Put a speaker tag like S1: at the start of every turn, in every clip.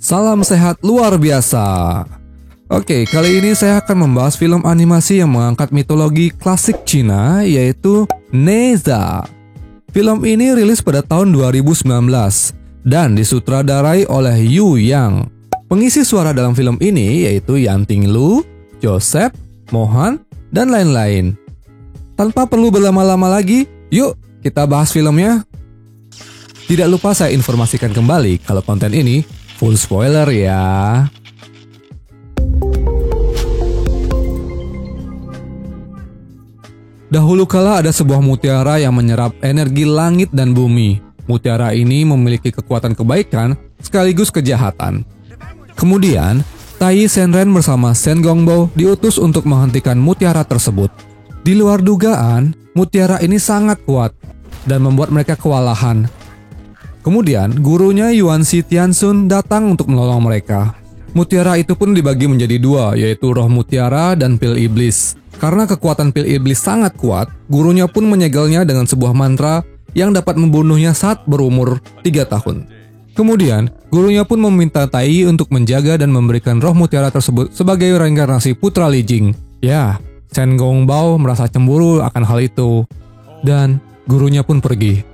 S1: Salam sehat luar biasa. Oke, kali ini saya akan membahas film animasi yang mengangkat mitologi klasik Cina, yaitu Neza. Film ini rilis pada tahun 2019 dan disutradarai oleh Yu Yang. Pengisi suara dalam film ini yaitu Yanting Lu, Joseph, Mohan, dan lain-lain. Tanpa perlu berlama-lama lagi, yuk kita bahas filmnya. Tidak lupa saya informasikan kembali kalau konten ini full spoiler ya. Dahulu kala ada sebuah mutiara yang menyerap energi langit dan bumi. Mutiara ini memiliki kekuatan kebaikan sekaligus kejahatan. Kemudian, Tai Shenren bersama Shen Gongbao diutus untuk menghentikan mutiara tersebut. Di luar dugaan, mutiara ini sangat kuat dan membuat mereka kewalahan. Kemudian, gurunya Yuan Shi Tianxun datang untuk menolong mereka. Mutiara itu pun dibagi menjadi dua, yaitu roh mutiara dan pil iblis. Karena kekuatan pil iblis sangat kuat, gurunya pun menyegelnya dengan sebuah mantra yang dapat membunuhnya saat berumur 3 tahun. Kemudian, gurunya pun meminta Tai untuk menjaga dan memberikan roh mutiara tersebut sebagai reinkarnasi putra Li Jing. Ya, Shen Gongbao merasa cemburu akan hal itu, dan gurunya pun pergi.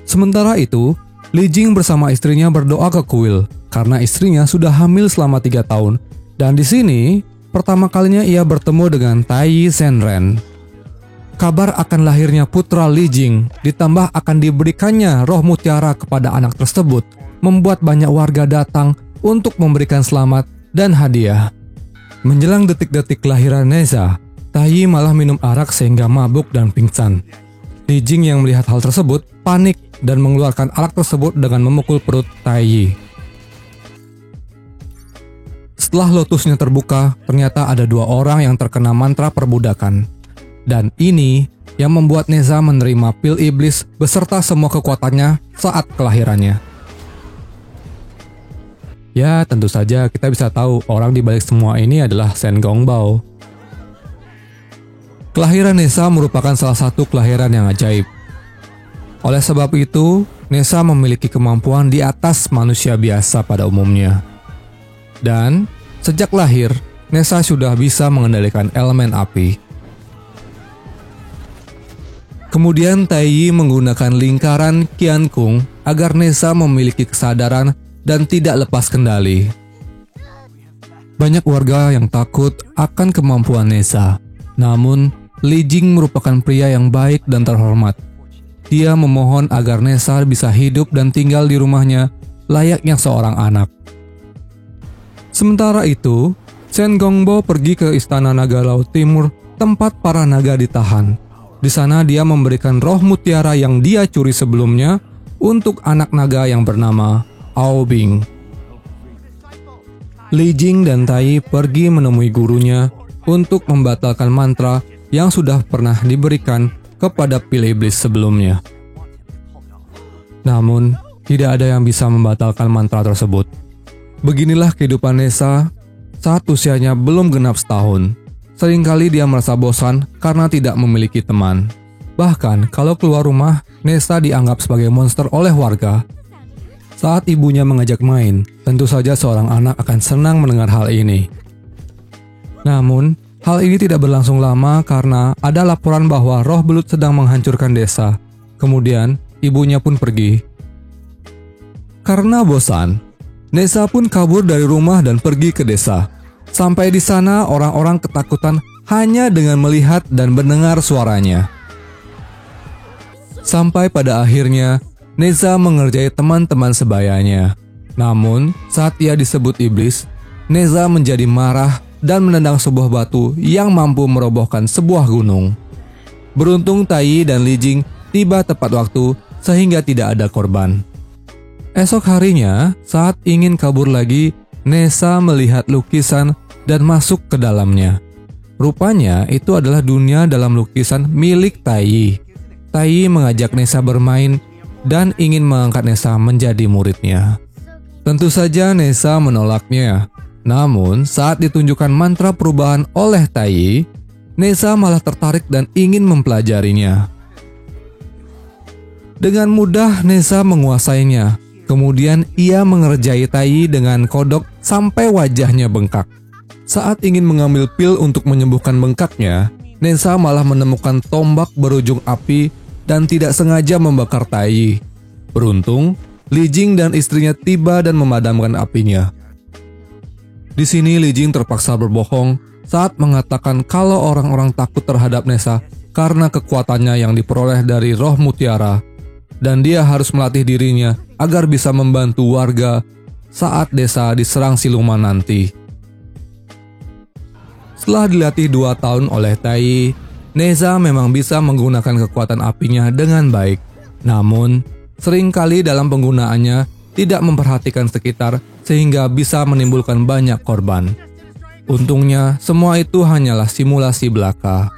S1: Sementara itu, Li Jing bersama istrinya berdoa ke kuil karena istrinya sudah hamil selama 3 tahun. Dan di sini, pertama kalinya ia bertemu dengan Tai Shenren. Kabar akan lahirnya putra Li Jing ditambah akan diberikannya roh mutiara kepada anak tersebut membuat banyak warga datang untuk memberikan selamat dan hadiah. Menjelang detik-detik kelahiran Neza, Tai malah minum arak sehingga mabuk dan pingsan. Li Jing yang melihat hal tersebut panik dan mengeluarkan arak tersebut dengan memukul perut Tai. Setelah lotusnya terbuka, ternyata ada 2 orang yang terkena mantra perbudakan. Dan ini yang membuat Neza menerima pil iblis beserta semua kekuatannya saat kelahirannya. Ya, tentu saja kita bisa tahu orang di balik semua ini adalah Shen Gongbao. Kelahiran Neza merupakan salah satu kelahiran yang ajaib. Oleh sebab itu, Neza memiliki kemampuan di atas manusia biasa pada umumnya. Dan sejak lahir, Neza sudah bisa mengendalikan elemen api. Kemudian Tai menggunakan lingkaran Qiankung agar Neza memiliki kesadaran dan tidak lepas kendali. Banyak warga yang takut akan kemampuan Neza. Namun, Li Jing merupakan pria yang baik dan terhormat. Dia memohon agar Neza bisa hidup dan tinggal di rumahnya layaknya seorang anak. Sementara itu, Shen Gongbao pergi ke Istana Naga Laut Timur tempat para naga ditahan. Di sana dia memberikan roh mutiara yang dia curi sebelumnya untuk anak naga yang bernama Ao Bing. Li Jing dan Tai pergi menemui gurunya untuk membatalkan mantra yang sudah pernah diberikan kepada pil iblis sebelumnya. Namun, tidak ada yang bisa membatalkan mantra tersebut. Beginilah kehidupan Neza saat usianya belum genap setahun. Seringkali dia merasa bosan karena tidak memiliki teman. Bahkan, kalau keluar rumah, Neza dianggap sebagai monster oleh warga. Saat ibunya mengajak main, tentu saja seorang anak akan senang mendengar hal ini. Namun, hal ini tidak berlangsung lama karena ada laporan bahwa roh belut sedang menghancurkan desa. Kemudian, ibunya pun pergi. Karena bosan, Neza pun kabur dari rumah dan pergi ke desa. Sampai di sana, orang-orang ketakutan hanya dengan melihat dan mendengar suaranya. Sampai pada akhirnya, Neza mengerjai teman-teman sebayanya. Namun, saat ia disebut iblis, Neza menjadi marah dan menendang sebuah batu yang mampu merobohkan sebuah gunung. Beruntung Tai dan Li Jing tiba tepat waktu sehingga tidak ada korban. Esok harinya, saat ingin kabur lagi, Neza melihat lukisan dan masuk ke dalamnya. Rupanya itu adalah dunia dalam lukisan milik Tai. Tai mengajak Neza bermain dan ingin mengangkat Neza menjadi muridnya. Tentu saja Neza menolaknya. Namun, saat ditunjukkan mantra perubahan oleh Tai, Neza malah tertarik dan ingin mempelajarinya. Dengan mudah Neza menguasainya, Kemudian ia mengerjai Tai dengan kodok sampai wajahnya bengkak. Saat ingin mengambil pil untuk menyembuhkan bengkaknya, Nessa malah menemukan tombak berujung api dan tidak sengaja membakar Tai. Beruntung, Li Jing dan istrinya tiba dan memadamkan apinya. Di sini Li Jing terpaksa berbohong saat mengatakan kalau orang-orang takut terhadap Nessa karena kekuatannya yang diperoleh dari roh mutiara, dan dia harus melatih dirinya agar bisa membantu warga saat desa diserang siluman nanti. Setelah dilatih 2 tahun oleh Tai, Nessa memang bisa menggunakan kekuatan apinya dengan baik. Namun, seringkali dalam penggunaannya tidak memperhatikan sekitar sehingga bisa menimbulkan banyak korban. Untungnya, semua itu hanyalah simulasi belaka.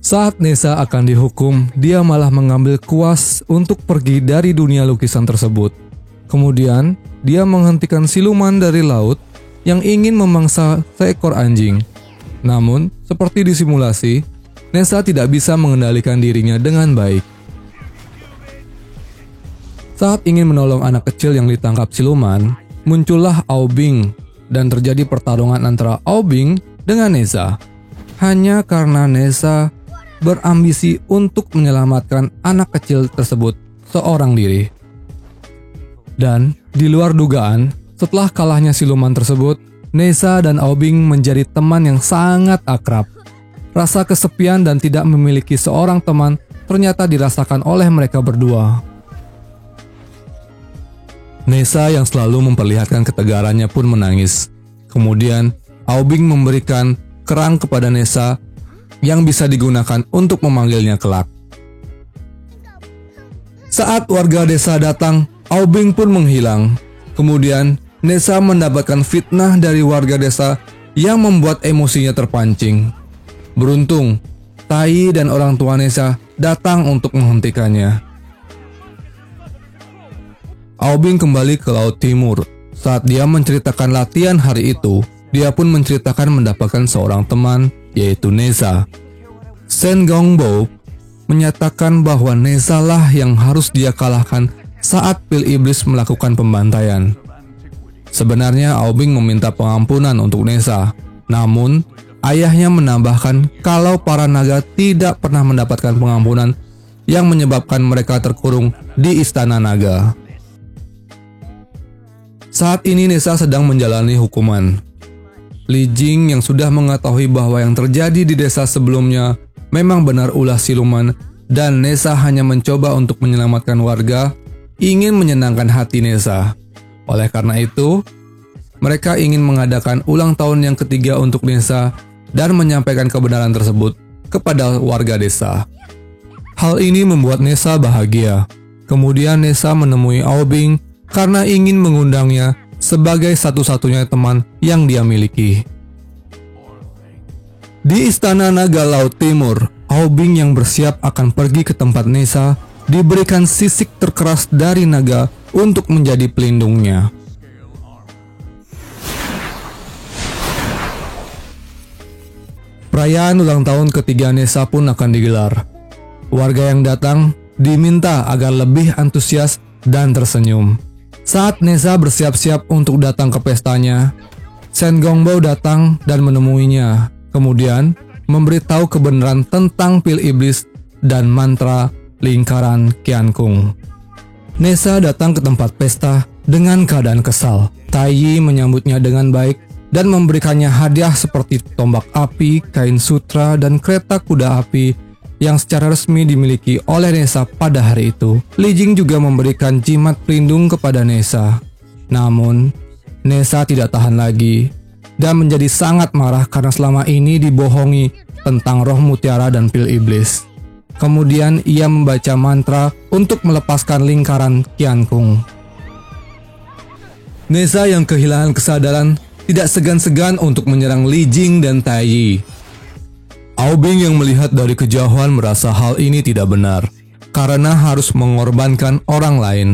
S1: Saat Nessa akan dihukum, dia malah mengambil kuas untuk pergi dari dunia lukisan tersebut. Kemudian, dia menghentikan siluman dari laut yang ingin memangsa seekor anjing. Namun, seperti di simulasi, Nessa tidak bisa mengendalikan dirinya dengan baik. Saat ingin menolong anak kecil yang ditangkap siluman, muncullah Ao Bing dan terjadi pertarungan antara Ao Bing dengan Nessa. Hanya karena Nessa berambisi untuk menyelamatkan anak kecil tersebut seorang diri. Dan di luar dugaan, setelah kalahnya siluman tersebut, Nessa dan Ao Bing menjadi teman yang sangat akrab. Rasa kesepian dan tidak memiliki seorang teman ternyata dirasakan oleh mereka berdua. Nessa yang selalu memperlihatkan ketegarannya pun menangis. Kemudian, Ao Bing memberikan kerang kepada Nessa yang bisa digunakan untuk memanggilnya kelak. Saat warga desa datang, Ao Bing pun menghilang. Kemudian, Nessa mendapatkan fitnah dari warga desa yang membuat emosinya terpancing. Beruntung, Tai dan orang tua Nessa datang untuk menghentikannya. Ao Bing kembali ke Laut Timur. Saat dia menceritakan latihan hari itu, dia pun menceritakan mendapatkan seorang teman, yaitu Nessa. Shen Gongbo menyatakan bahwa Nessa lah yang harus dia kalahkan saat pil iblis melakukan pembantaian. Sebenarnya Ao Bing meminta pengampunan untuk Nessa, namun ayahnya menambahkan kalau para naga tidak pernah mendapatkan pengampunan yang menyebabkan mereka terkurung di istana naga. Saat ini Nessa sedang menjalani hukuman. Li Jing yang sudah mengetahui bahwa yang terjadi di desa sebelumnya memang benar ulah siluman dan Nessa hanya mencoba untuk menyelamatkan warga, ingin menyenangkan hati Nessa. Oleh karena itu, mereka ingin mengadakan ulang tahun yang ketiga untuk Nessa dan menyampaikan kebenaran tersebut kepada warga desa. Hal ini membuat Nessa bahagia. Kemudian Nessa menemui Ao Bing karena ingin mengundangnya sebagai satu-satunya teman yang dia miliki. Di istana naga Laut Timur, Ao Bing yang bersiap akan pergi ke tempat Nessa diberikan sisik terkeras dari naga untuk menjadi pelindungnya. Perayaan ulang tahun ketiga Nessa pun akan digelar. Warga yang datang diminta agar lebih antusias dan tersenyum. Saat Nessa bersiap-siap untuk datang ke pestanya, Shen Gongbo datang dan menemuinya. Kemudian memberitahu kebenaran tentang pil iblis dan mantra lingkaran Qiankung. Nessa datang ke tempat pesta dengan keadaan kesal. Tai menyambutnya dengan baik dan memberikannya hadiah seperti tombak api, kain sutra, dan kereta kuda api yang secara resmi dimiliki oleh Nessa pada hari itu. Li Jing juga memberikan jimat pelindung kepada Nessa. Namun, Nessa tidak tahan lagi dan menjadi sangat marah karena selama ini dibohongi tentang roh mutiara dan pil iblis. Kemudian ia membaca mantra untuk melepaskan lingkaran Qiankung. Nessa yang kehilangan kesadaran tidak segan-segan untuk menyerang Li Jing dan Tai. Ao Bing yang melihat dari kejauhan merasa hal ini tidak benar karena harus mengorbankan orang lain.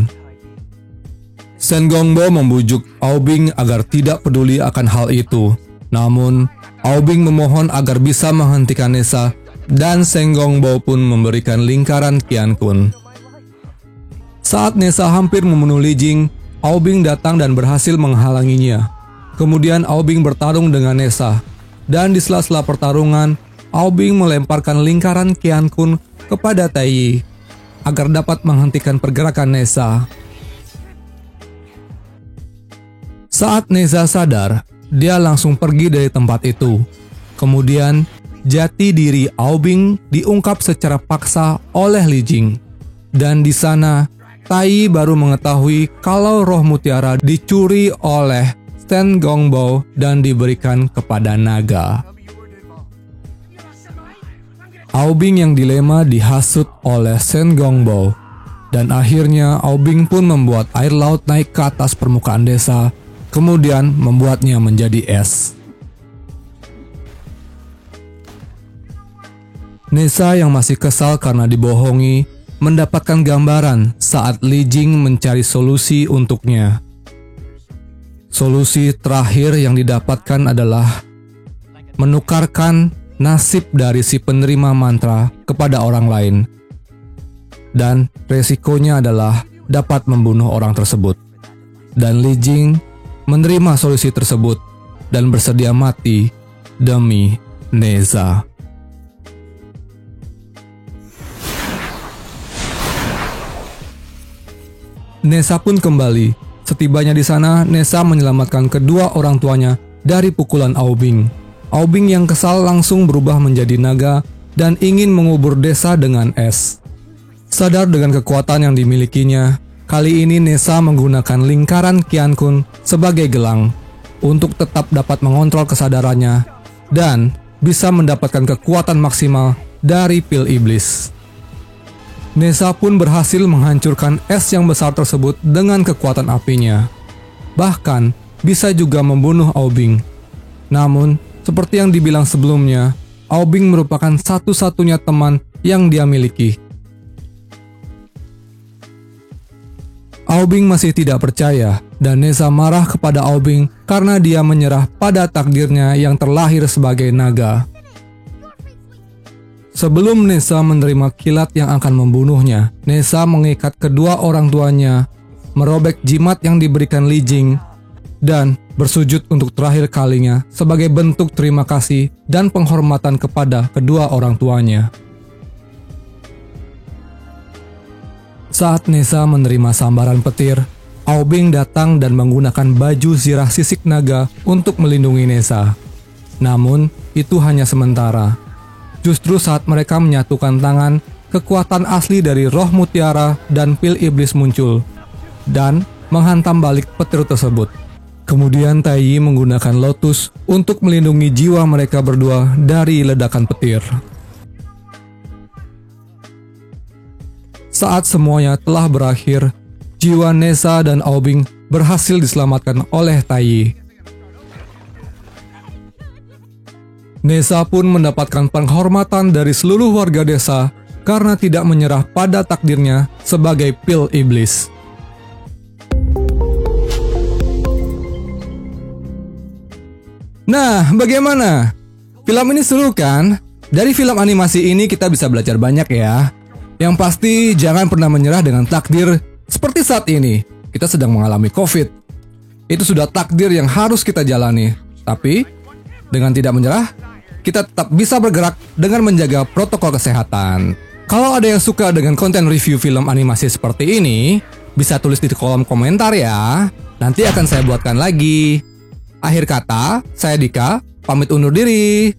S1: Shen Gongbo membujuk Ao Bing agar tidak peduli akan hal itu. Namun, Ao Bing memohon agar bisa menghentikan Nessa dan Shen Gongbo pun memberikan lingkaran Qiankun. Saat Nessa hampir membunuh Li Jing, Aobing datang dan berhasil menghalanginya. Kemudian Aobing bertarung dengan Nessa, dan di sela-sela pertarungan, Aobing melemparkan lingkaran Qiankun kepada Taiyi agar dapat menghentikan pergerakan Nessa. Saat Nessa sadar, dia langsung pergi dari tempat itu. Kemudian, jati diri Aobing diungkap secara paksa oleh Li Jing. Dan di sana, Taiyi baru mengetahui kalau roh mutiara dicuri oleh Shen Gongbao dan diberikan kepada naga. Aobing yang dilema dihasut oleh Shen Gongbao. Dan akhirnya Aobing pun membuat air laut naik ke atas permukaan desa, kemudian membuatnya menjadi es. Nessa yang masih kesal karena dibohongi, mendapatkan gambaran saat Li Jing mencari solusi untuknya. Solusi terakhir yang didapatkan adalah menukarkan nasib dari si penerima mantra kepada orang lain. Dan resikonya adalah dapat membunuh orang tersebut. Dan Li Jing menerima solusi tersebut dan bersedia mati demi Nessa. Nessa pun kembali. Setibanya di sana, Nessa menyelamatkan kedua orang tuanya dari pukulan Aobing. Aobing yang kesal langsung berubah menjadi naga dan ingin mengubur desa dengan es. Sadar dengan kekuatan yang dimilikinya, kali ini Nessa menggunakan lingkaran Qiankun sebagai gelang untuk tetap dapat mengontrol kesadarannya dan bisa mendapatkan kekuatan maksimal dari pil iblis. Nessa pun berhasil menghancurkan es yang besar tersebut dengan kekuatan apinya. Bahkan, bisa juga membunuh Aobing. Namun, seperti yang dibilang sebelumnya, Aobing merupakan satu-satunya teman yang dia miliki. Aobing masih tidak percaya, dan Nessa marah kepada Aobing karena dia menyerah pada takdirnya yang terlahir sebagai naga. Sebelum Nessa menerima kilat yang akan membunuhnya, Nessa mengikat kedua orang tuanya, merobek jimat yang diberikan Li Jing, dan bersujud untuk terakhir kalinya sebagai bentuk terima kasih dan penghormatan kepada kedua orang tuanya. Saat Nessa menerima sambaran petir, Aobing datang dan menggunakan baju zirah sisik naga untuk melindungi Nessa. Namun, itu hanya sementara. Justru saat mereka menyatukan tangan, kekuatan asli dari roh mutiara dan pil iblis muncul dan menghantam balik petir tersebut. Kemudian Taiyi menggunakan lotus untuk melindungi jiwa mereka berdua dari ledakan petir. Saat semuanya telah berakhir, jiwa Nessa dan Aobing berhasil diselamatkan oleh Taiyi. Nessa pun mendapatkan penghormatan dari seluruh warga desa karena tidak menyerah pada takdirnya sebagai pil iblis. Nah, bagaimana? Film ini seru kan? Dari film animasi ini kita bisa belajar banyak ya. Yang pasti jangan pernah menyerah dengan takdir seperti saat ini. Kita sedang mengalami COVID. Itu sudah takdir yang harus kita jalani. Tapi, dengan tidak menyerah, kita tetap bisa bergerak dengan menjaga protokol kesehatan. Kalau ada yang suka dengan konten review film animasi seperti ini, bisa tulis di kolom komentar ya. Nanti akan saya buatkan lagi. Akhir kata, saya Dika, pamit undur diri.